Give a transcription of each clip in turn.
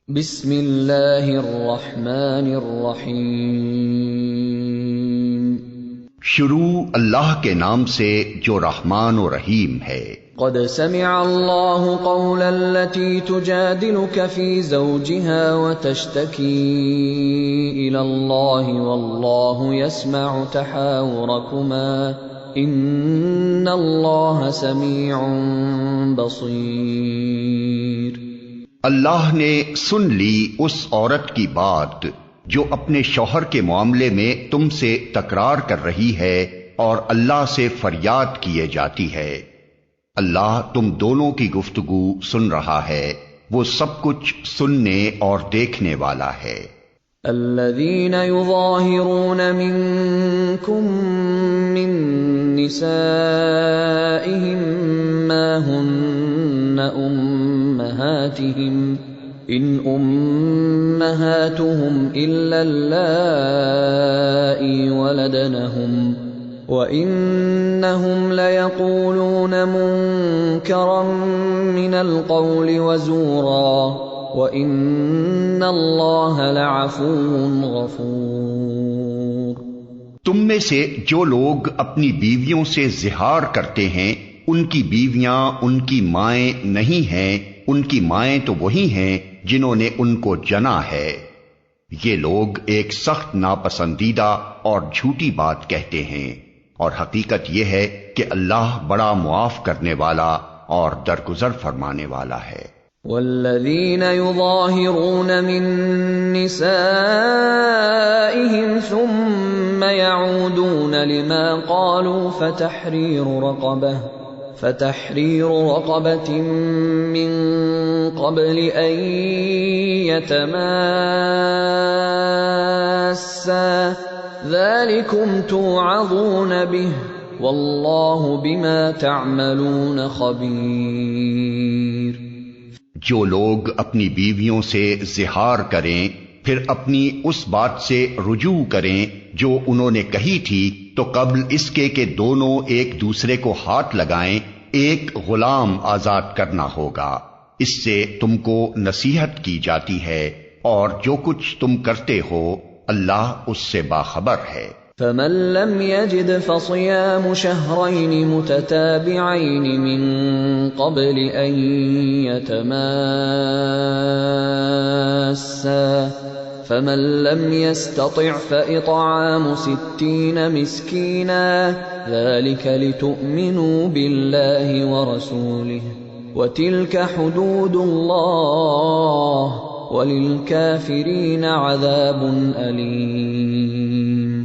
بسم اللہ الرحمن الرحیم۔ شروع اللہ کے نام سے جو رحمان و رحیم ہے۔ قد سمع اللہ قول التي تجادلك في زوجها وتشتكي إلى الله والله يسمع تحاوركما إن الله سميع بصير۔ اللہ نے سن لی اس عورت کی بات جو اپنے شوہر کے معاملے میں تم سے تکرار کر رہی ہے اور اللہ سے فریاد کیے جاتی ہے۔ اللہ تم دونوں کی گفتگو سن رہا ہے، وہ سب کچھ سننے اور دیکھنے والا ہے۔ الذين يظاهرون منكم من نسائهم ما هن أمهاتهم إن أمهاتهم إلا اللائي ولدنهم وَإِنَّهُمْ لَيَقُولُونَ مُنكَرًا مِنَ الْقَوْلِ وَزُورًا وَإِنَّ اللَّهَ لَعَفُوٌّ غَفُورٌ۔ تم میں سے جو لوگ اپنی بیویوں سے زہار کرتے ہیں ان کی بیویاں ان کی مائیں نہیں ہیں، ان کی مائیں تو وہی ہیں جنہوں نے ان کو جنا ہے۔ یہ لوگ ایک سخت ناپسندیدہ اور جھوٹی بات کہتے ہیں، اور حقیقت یہ ہے کہ اللہ بڑا معاف کرنے والا اور درگزر فرمانے والا ہے۔ والذین یظاہرون من نسائهم ثم يعودون لما قالوا فتحرير رقبة من قبل أن يتماسا ذلكم توعظون به واللہ بما تعملون خبیر۔ جو لوگ اپنی بیویوں سے زہار کریں پھر اپنی اس بات سے رجوع کریں جو انہوں نے کہی تھی تو قبل اس کے کہ دونوں ایک دوسرے کو ہاتھ لگائیں ایک غلام آزاد کرنا ہوگا، اس سے تم کو نصیحت کی جاتی ہے، اور جو کچھ تم کرتے ہو اللہ اس سے باخبر ہے۔ فمن لم يجد فصيام شهرين متتابعين من قبل أن يتماسا فمن لم يستطع فإطعام 60 مسكينا ذلك لتؤمنوا بالله ورسوله وتلك حدود الله وَلِلْكَافِرِينَ عَذَابٌ أَلِيمٌ۔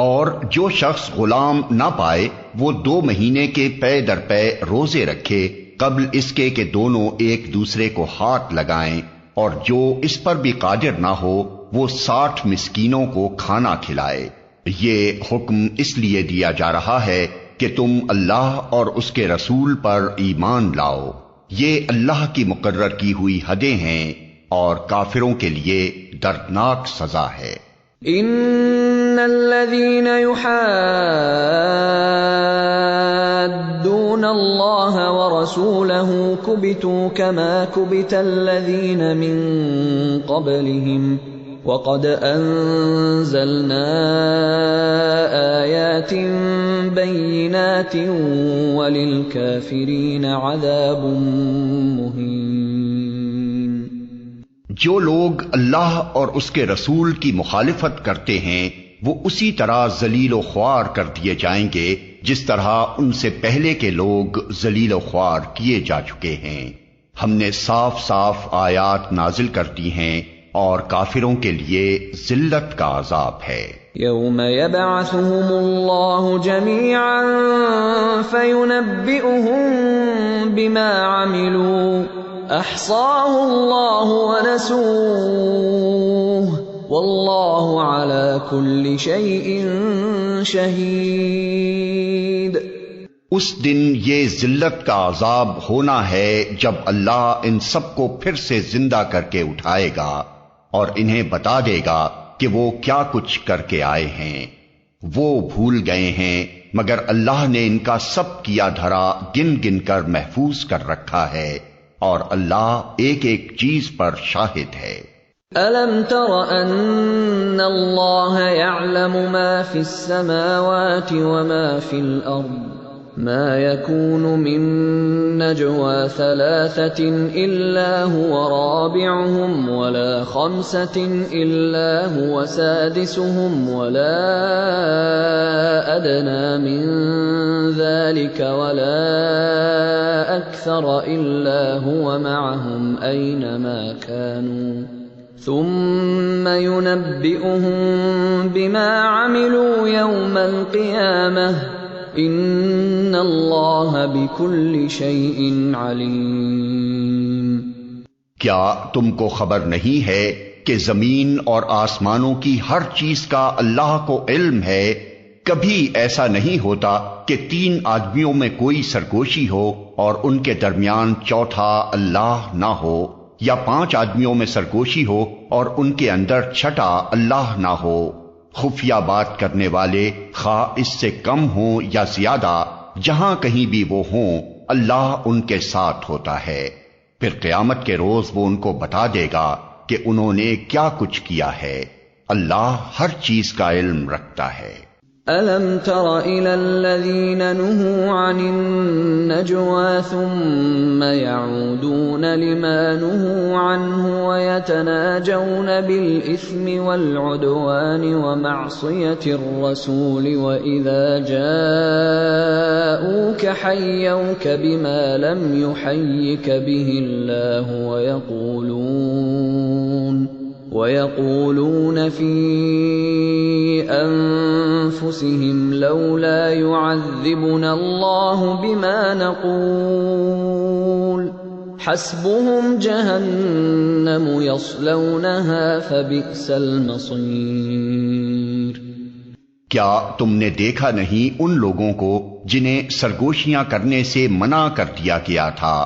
اور جو شخص غلام نہ پائے وہ 2 مہینے کے پے در پے روزے رکھے قبل اس کے کہ دونوں ایک دوسرے کو ہاتھ لگائیں، اور جو اس پر بھی قادر نہ ہو وہ 60 مسکینوں کو کھانا کھلائے۔ یہ حکم اس لیے دیا جا رہا ہے کہ تم اللہ اور اس کے رسول پر ایمان لاؤ۔ یہ اللہ کی مقرر کی ہوئی حدیں ہیں اور کافروں کے لیے دردناک سزا ہے۔ ان الذين يحادون الله ورسوله كبتوا كما كبت الذين من قبلهم وقد انزلنا آيات بينات وللكافرين عذاب مهين۔ جو لوگ اللہ اور اس کے رسول کی مخالفت کرتے ہیں وہ اسی طرح ذلیل و خوار کر دیے جائیں گے جس طرح ان سے پہلے کے لوگ ذلیل و خوار کیے جا چکے ہیں۔ ہم نے صاف صاف آیات نازل کر دی ہیں اور کافروں کے لیے ذلت کا عذاب ہے۔ یوم یبعثهم اللہ جميعا فینبئهم بما عملوا احصاہ اللہ ونسوہ واللہ علی کل شیء شہید۔ اس دن یہ ذلت کا عذاب ہونا ہے جب اللہ ان سب کو پھر سے زندہ کر کے اٹھائے گا اور انہیں بتا دے گا کہ وہ کیا کچھ کر کے آئے ہیں۔ وہ بھول گئے ہیں مگر اللہ نے ان کا سب کیا دھرا گن گن کر محفوظ کر رکھا ہے، اور اللہ ایک ایک چیز پر شاہد ہے۔ أَلَمْ تَرَ أَنَّ اللَّهَ يَعْلَمُ مَا فِي السَّمَاوَاتِ وَمَا فِي الْأَرْضِ مَا يَكُونُ مِن نَّجْوَى ثَلَاثَةٍ إِلَّا هُوَ رَابِعُهُمْ وَلَا خَمْسَةٍ إِلَّا هُوَ سَادِسُهُمْ وَلَا أَدْنَىٰ مِن ذَلِكَ وَلَا أَكْثَرَ إِلَّا هُوَ مَعَهُمْ أَيْنَمَا كَانُوا ثم ينبئهم بما عملوا يوم القيامة ان اللہ بكل شيء علیم۔ کیا تم کو خبر نہیں ہے کہ زمین اور آسمانوں کی ہر چیز کا اللہ کو علم ہے؟ کبھی ایسا نہیں ہوتا کہ 3 آدمیوں میں کوئی سرگوشی ہو اور ان کے درمیان چوتھا اللہ نہ ہو، یا 5 آدمیوں میں سرگوشی ہو اور ان کے اندر چھٹا اللہ نہ ہو۔ خفیہ بات کرنے والے خواہ اس سے کم ہوں یا زیادہ، جہاں کہیں بھی وہ ہوں اللہ ان کے ساتھ ہوتا ہے۔ پھر قیامت کے روز وہ ان کو بتا دے گا کہ انہوں نے کیا کچھ کیا ہے۔ اللہ ہر چیز کا علم رکھتا ہے۔ أَلَمْ تَرَ إِلَى الَّذِينَ نُهُوا عَنِ النَّجْوَى ثُمَّ يَعُودُونَ لِمَا نُهُوا عَنْهُ وَيَتَنَاجَوْنَ بِالْإِثْمِ وَالْعُدْوَانِ وَمَعْصِيَةِ الرَّسُولِ وَإِذَا جَاءُوكَ حَيَّوْكَ بِمَا لَمْ يُحَيِّكَ بِهِ اللَّهُ وَيَقُولُونَ فِي أَنفُسِهِمْ لَوْلَا يُعَذِّبُنَا اللَّهُ بِمَا نَقُولُ حَسْبُهُمْ جَهَنَّمُ يَصْلَوْنَهَا فَبِئْسَ الْمَصِيرُ۔ کیا تم نے دیکھا نہیں ان لوگوں کو جنہیں سرگوشیاں کرنے سے منع کر دیا گیا تھا،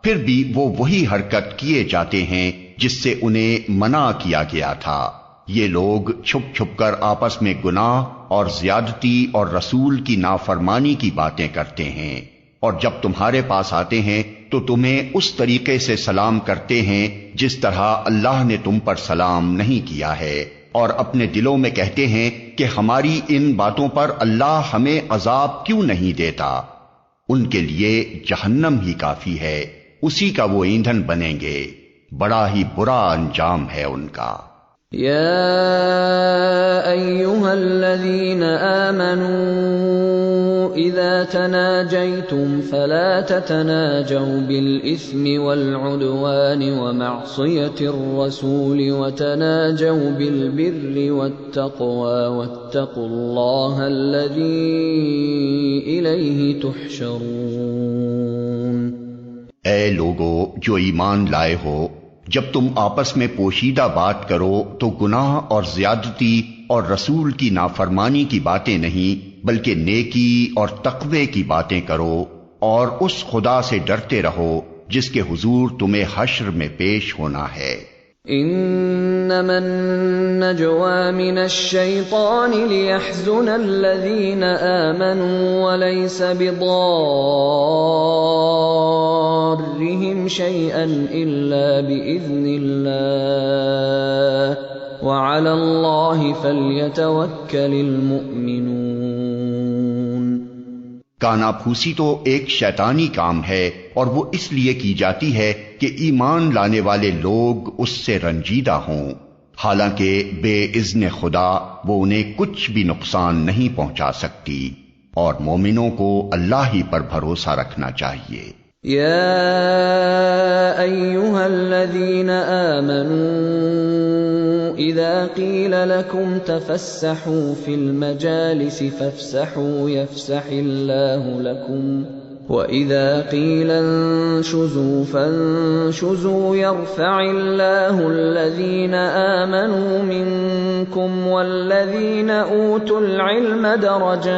پھر بھی وہ وہی حرکت کیے جاتے ہیں جس سے انہیں منع کیا گیا تھا۔ یہ لوگ چھپ چھپ کر آپس میں گناہ اور زیادتی اور رسول کی نافرمانی کی باتیں کرتے ہیں، اور جب تمہارے پاس آتے ہیں تو تمہیں اس طریقے سے سلام کرتے ہیں جس طرح اللہ نے تم پر سلام نہیں کیا ہے، اور اپنے دلوں میں کہتے ہیں کہ ہماری ان باتوں پر اللہ ہمیں عذاب کیوں نہیں دیتا۔ ان کے لیے جہنم ہی کافی ہے، اسی کا وہ ایندھن بنیں گے، بڑا ہی برا انجام ہے ان کا۔ یا ایھا الذین آمنوا اذا تناجیتم فلا تتناجوا بالاثم والعدوان ومعصیۃ الرسول وتناجوا بالبر والتقوى واتقوا اللہ الذی الیہ تحشرون۔ اے لوگو جو ایمان لائے ہو، جب تم آپس میں پوشیدہ بات کرو تو گناہ اور زیادتی اور رسول کی نافرمانی کی باتیں نہیں بلکہ نیکی اور تقوی کی باتیں کرو، اور اس خدا سے ڈرتے رہو جس کے حضور تمہیں حشر میں پیش ہونا ہے۔ انما النجوى من الشيطان ليحزن الذين آمنوا وليس بضارهم شيئا إلا بإذن الله وعلى الله فليتوكل المؤمنون۔ کانا پھوسی تو ایک شیطانی کام ہے، اور وہ اس لیے کی جاتی ہے کہ ایمان لانے والے لوگ اس سے رنجیدہ ہوں، حالانکہ بے اذن خدا وہ انہیں کچھ بھی نقصان نہیں پہنچا سکتی، اور مومنوں کو اللہ ہی پر بھروسہ رکھنا چاہیے۔ یا ایھا الذین آمنوا اذا قیل لکم تفسحوا فی المجالس فافسحوا یفسح اللہ لکم وَإِذَا قِيلَ انشُزُوا فَانشُزُوا يَرْفَعِ اللَّهُ الَّذِينَ آمَنُوا مِنكُمْ وَالَّذِينَ أُوتُوا الْعِلْمَ دَرَجَاتٍ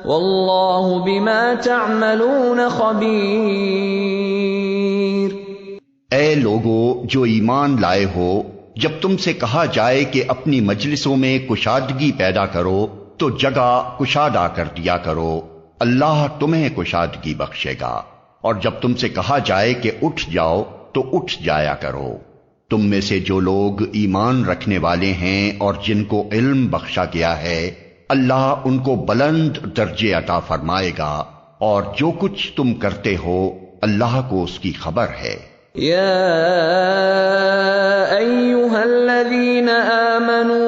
وَاللَّهُ بِمَا تَعْمَلُونَ خَبِيرٌ۔ اے لوگو جو ایمان لائے ہو، جب تم سے کہا جائے کہ اپنی مجلسوں میں کشادگی پیدا کرو تو جگہ کشادہ کر دیا کرو، اللہ تمہیں کشادگی بخشے گا، اور جب تم سے کہا جائے کہ اٹھ جاؤ تو اٹھ جایا کرو۔ تم میں سے جو لوگ ایمان رکھنے والے ہیں اور جن کو علم بخشا گیا ہے، اللہ ان کو بلند درجے عطا فرمائے گا، اور جو کچھ تم کرتے ہو اللہ کو اس کی خبر ہے۔ یا ایھا الذین آمنوا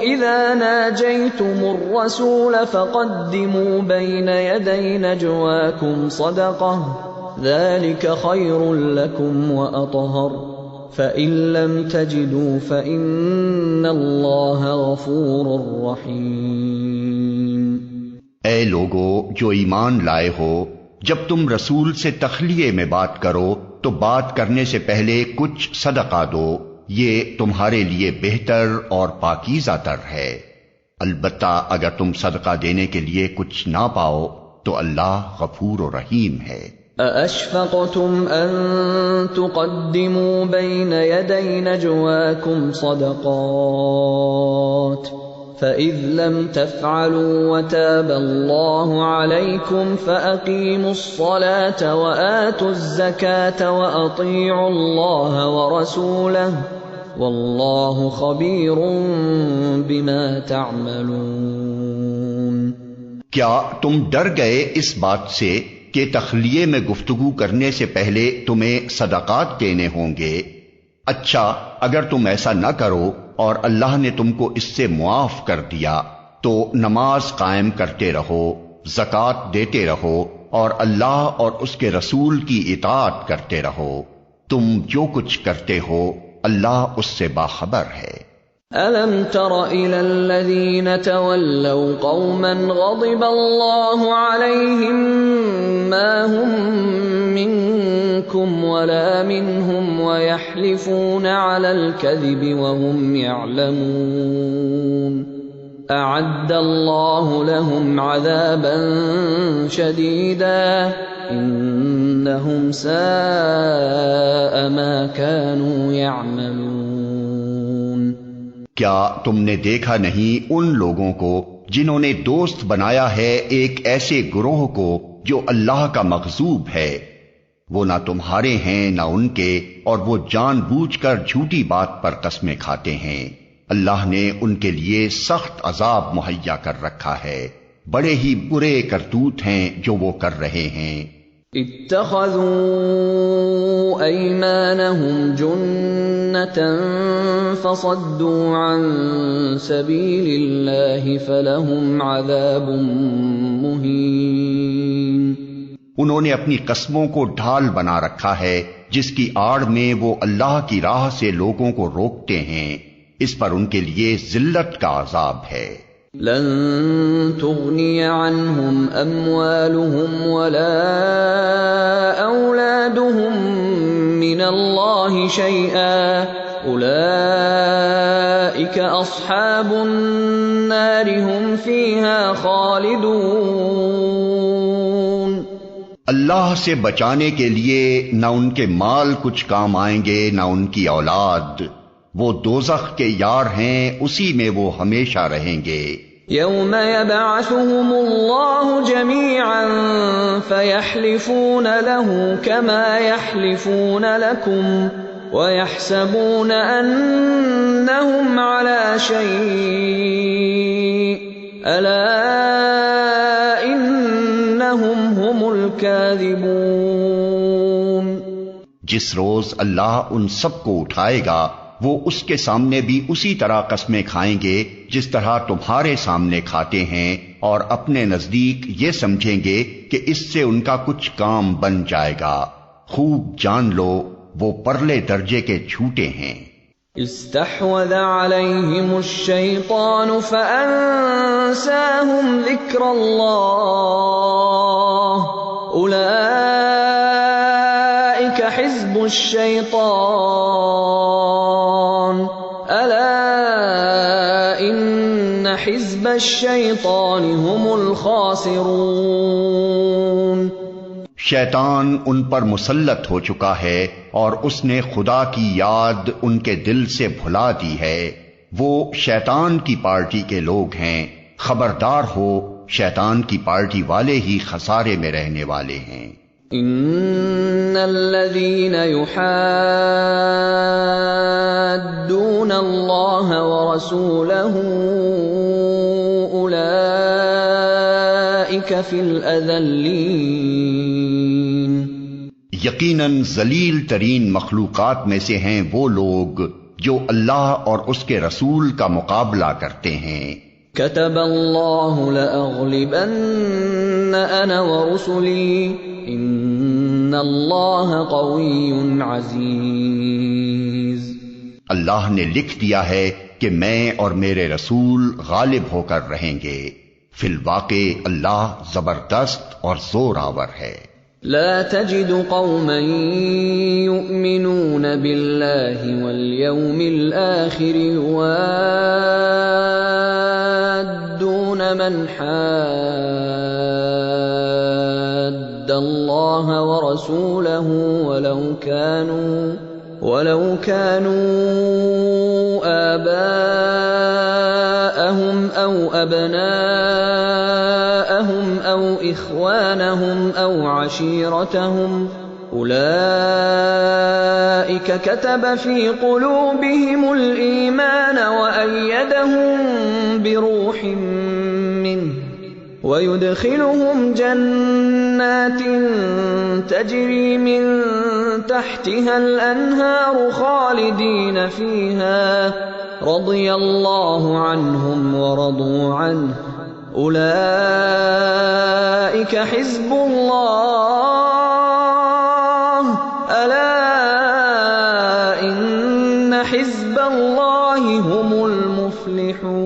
اذا ناجیتم الرسول فقدموا بین یدی نجواکم صدقہ ذلك خیر لکم واطہر فإن لم تجدوا فإن اللہ غفور رحیم۔ اے لوگو جو ایمان لائے ہو، جب تم رسول سے تخلیے میں بات کرو تو بات کرنے سے پہلے کچھ صدقہ دو، یہ تمہارے لیے بہتر اور پاکیزہ تر ہے۔ البتہ اگر تم صدقہ دینے کے لیے کچھ نہ پاؤ تو اللہ غفور و رحیم ہے۔ أَأَشْفَقْتُمْ أَن تُقَدِّمُوا بَيْنَ يَدَيْ نَجْوَاكُمْ صَدَقَاتٍ فَإِذْ لَمْ تَفْعَلُوا وَتَابَ اللَّهُ عَلَيْكُمْ فَأَقِيمُوا الصَّلَاةَ وَآتُوا الزَّكَاةَ وَأَطِيعُوا اللَّهَ وَرَسُولَهُ وَاللَّهُ خَبِيرٌ بِمَا تَعْمَلُونَ۔ کیا تم ڈر گئے اس بات سے کہ تخلیے میں گفتگو کرنے سے پہلے تمہیں صدقات دینے ہوں گے؟ اچھا اگر تم ایسا نہ کرو اور اللہ نے تم کو اس سے معاف کر دیا تو نماز قائم کرتے رہو، زکوٰۃ دیتے رہو، اور اللہ اور اس کے رسول کی اطاعت کرتے رہو۔ تم جو کچھ کرتے ہو اللہ اس سے باخبر ہے۔ أَلَمْ تَرَ إِلَى الَّذِينَ تَوَلَّوْا قَوْمًا غَضِبَ اللَّهُ عَلَيْهِمْ مَا هُمْ مِنكُمْ وَلَا مِنْهُمْ وَيَحْلِفُونَ عَلَى الْكَذِبِ وَهُمْ يَعْلَمُونَ أَعَدَّ اللَّهُ لَهُمْ عَذَابًا شَدِيدًا إِنَّهُمْ سَاءَ مَا كَانُوا يَعْمَلُونَ۔ کیا تم نے دیکھا نہیں ان لوگوں کو جنہوں نے دوست بنایا ہے ایک ایسے گروہ کو جو اللہ کا مغضوب ہے؟ وہ نہ تمہارے ہیں نہ ان کے، اور وہ جان بوجھ کر جھوٹی بات پر قسمیں کھاتے ہیں۔ اللہ نے ان کے لیے سخت عذاب مہیا کر رکھا ہے، بڑے ہی برے کرتوت ہیں جو وہ کر رہے ہیں۔ اتخذوا ایمانہم جنة فصدوا عن سبیل اللہ فلہم عذاب مہین۔ انہوں نے اپنی قسموں کو ڈھال بنا رکھا ہے جس کی آڑ میں وہ اللہ کی راہ سے لوگوں کو روکتے ہیں، اس پر ان کے لیے ذلت کا عذاب ہے۔ لن تغنی عنہم اموالہم ولا اولادہم من اللہ شیئا اولئک اصحاب النار ہم فیہا خالدون۔ اللہ سے بچانے کے لیے نہ ان کے مال کچھ کام آئیں گے نہ ان کی اولاد، وہ دوزخ کے یار ہیں، اسی میں وہ ہمیشہ رہیں گے۔ یوم یبعثہم اللہ جمیعا فیحلفون له کما یحلفون لکم ویحسبون انہم علی شیء الا انہم هم الکاذبون۔ جس روز اللہ ان سب کو اٹھائے گا وہ اس کے سامنے بھی اسی طرح قسمیں کھائیں گے جس طرح تمہارے سامنے کھاتے ہیں، اور اپنے نزدیک یہ سمجھیں گے کہ اس سے ان کا کچھ کام بن جائے گا۔ خوب جان لو وہ پرلے درجے کے جھوٹے ہیں۔ استحوذ علیہم الشیطان فانساہم ذکر اللہ اولئک حزب الشیطان الا ان حزب الشیطان هم الخاسرون۔ شیطان ان پر مسلط ہو چکا ہے اور اس نے خدا کی یاد ان کے دل سے بھلا دی ہے، وہ شیطان کی پارٹی کے لوگ ہیں، خبردار ہو شیطان کی پارٹی والے ہی خسارے میں رہنے والے ہیں۔ ان الذين يحادون الله ورسوله اولئك في الاذلين، یقیناً ذلیل ترین مخلوقات میں سے ہیں وہ لوگ جو اللہ اور اس کے رسول کا مقابلہ کرتے ہیں۔ كتب الله لأغلبن انا ورسلي ان اللہ قوی عزیز، اللہ نے لکھ دیا ہے کہ میں اور میرے رسول غالب ہو کر رہیں گے، فی الواقع اللہ زبردست اور زور آور ہے۔ لا تجد قوما يؤمنون بالله واليوم الآخر يوادون من حاد الله ورسوله ولو كانوا آباءهم أو أبناءهم أو إخوانهم أو عشيرتهم أولئك كتب في قلوبهم الإيمان وأيدهم بروح منه ويدخلهم جنات تجري من تحتها الأنهار خالدين فيها رضي الله عنهم ورضوا عنه أولئك حزب الله ألا إن حزب الله هم المفلحون۔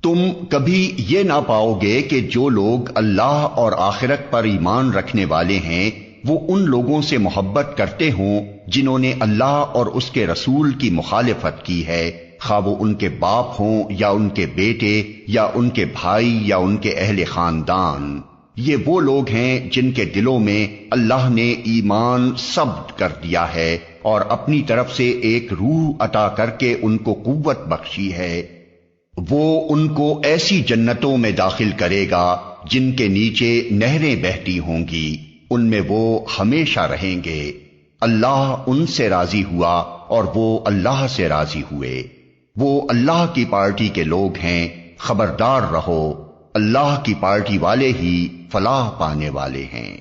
تم کبھی یہ نہ پاؤ گے کہ جو لوگ اللہ اور آخرت پر ایمان رکھنے والے ہیں وہ ان لوگوں سے محبت کرتے ہوں جنہوں نے اللہ اور اس کے رسول کی مخالفت کی ہے، خواہ وہ ان کے باپ ہوں یا ان کے بیٹے یا ان کے بھائی یا ان کے اہل خاندان۔ یہ وہ لوگ ہیں جن کے دلوں میں اللہ نے ایمان ثبت کر دیا ہے اور اپنی طرف سے ایک روح عطا کر کے ان کو قوت بخشی ہے۔ وہ ان کو ایسی جنتوں میں داخل کرے گا جن کے نیچے نہریں بہتی ہوں گی، ان میں وہ ہمیشہ رہیں گے۔ اللہ ان سے راضی ہوا اور وہ اللہ سے راضی ہوئے۔ وہ اللہ کی پارٹی کے لوگ ہیں، خبردار رہو، اللہ کی پارٹی والے ہی فلاح پانے والے ہیں۔